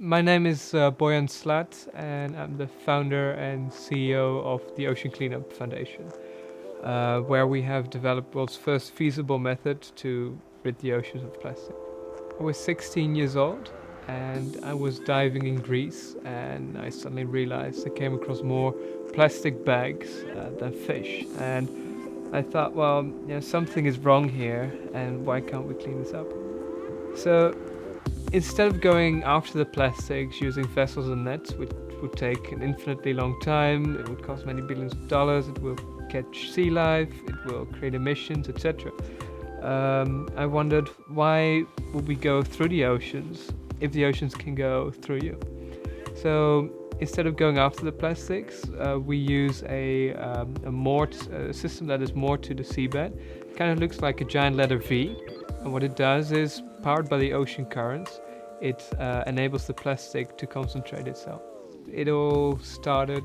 My name is Boyan Slat, and I'm the founder and CEO of the Ocean Cleanup Foundation, where we have developed world's first feasible method to rid the oceans of plastic. I was 16 years old, and I was diving in Greece, and I suddenly realized I came across more plastic bags than fish, and I thought, well, something is wrong here, and why can't we clean this up? So instead of going after the plastics using vessels and nets, which would take an infinitely long time, it would cost many billions of dollars, it will catch sea life, it will create emissions, etc. I wondered, why would we go through the oceans if the oceans can go through you? So instead of going after the plastics, we use a system that is moored to the seabed. It kind of looks like a giant letter V, and what it does is, powered by the ocean currents, it enables the plastic to concentrate itself. It all started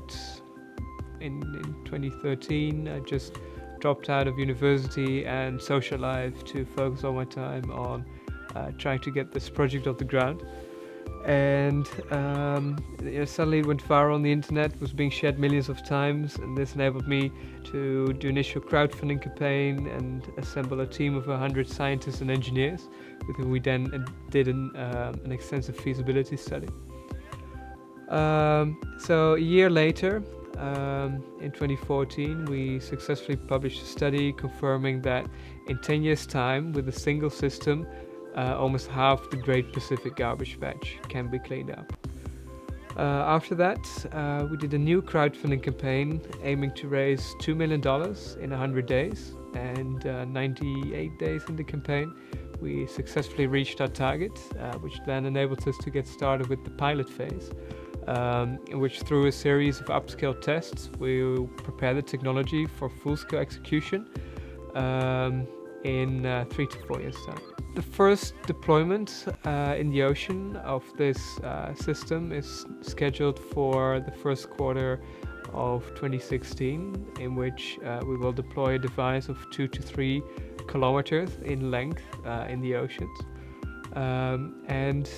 in 2013. I just dropped out of university and social life to focus all my time on trying to get this project off the ground. And suddenly it went viral on the internet, was being shared millions of times, and this enabled me to do initial crowdfunding campaign and assemble a team of 100 scientists and engineers with whom we then did an extensive feasibility study. So a year later, in 2014, we successfully published a study confirming that in 10 years' time, with a single system, almost half the Great Pacific Garbage Patch can be cleaned up. After that, we did a new crowdfunding campaign aiming to raise $2 million in 100 days, and 98 days in the campaign, we successfully reached our target, which then enabled us to get started with the pilot phase, in which, through a series of upscale tests, we will prepare the technology for full-scale execution in 3 to 4 years' time. The first deployment in the ocean of this system is scheduled for the first quarter of 2016, in which we will deploy a device of 2 to 3 kilometers in length in the oceans. And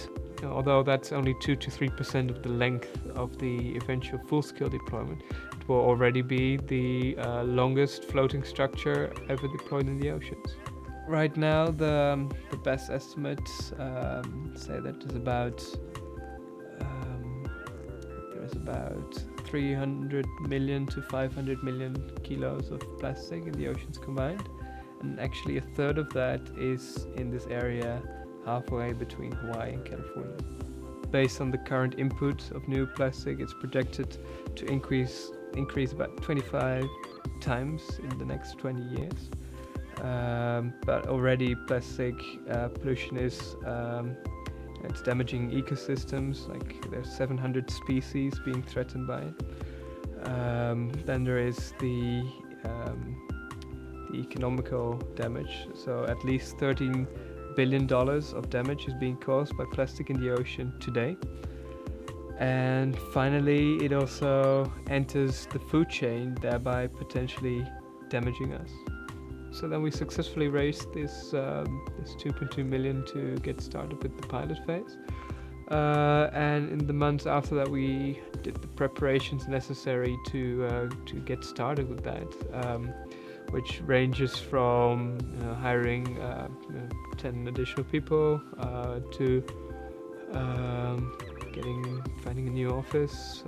although that's only 2 to 3% of the length of the eventual full-scale deployment, it will already be the longest floating structure ever deployed in the oceans. Right now, the best estimates say that there's about 300 million to 500 million kilos of plastic in the oceans combined, and actually a third of that is in this area halfway between Hawaii and California. Based on the current input of new plastic, it's projected to increase about 25 times in the next 20 years. But already plastic pollution is it's damaging ecosystems. Like, there's 700 species being threatened by it. Then there is the economical damage. So at least $13 billion of damage is being caused by plastic in the ocean today. And finally, it also enters the food chain, thereby potentially damaging us. So then we successfully raised this 2.2 million to get started with the pilot phase. And in the months after that, we did the preparations necessary to get started with that, which ranges from hiring 10 additional people to finding a new office,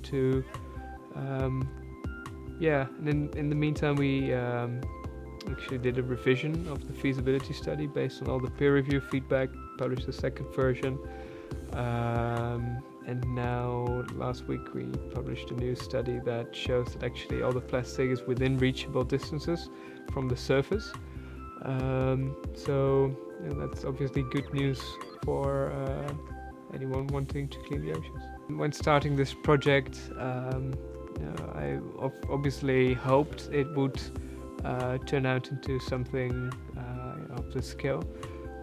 to and in the meantime, we actually did a revision of the feasibility study based on all the peer review feedback, published the second version, and now last week we published a new study that shows that actually all the plastic is within reachable distances from the surface. So that's obviously good news for anyone wanting to clean the oceans. When starting this project, I obviously hoped it would turn out into something of this scale,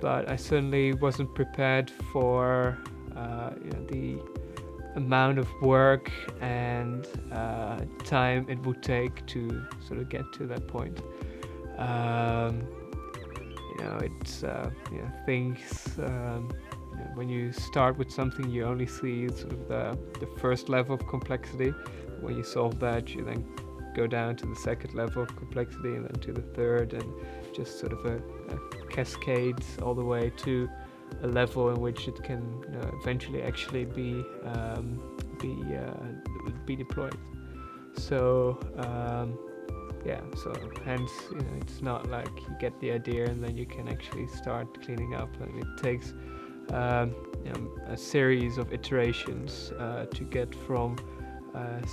but I certainly wasn't prepared for the amount of work and time it would take to sort of get to that point. It's things when you start with something, you only see sort of the first level of complexity. When you solve that, you then go down to the second level of complexity, and then to the third, and just sort of a cascades all the way to a level in which it can eventually actually be deployed. So so hence it's not like you get the idea and then you can actually start cleaning up, and it takes a series of iterations to get from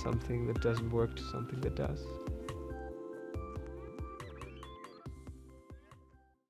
something that doesn't work to something that does.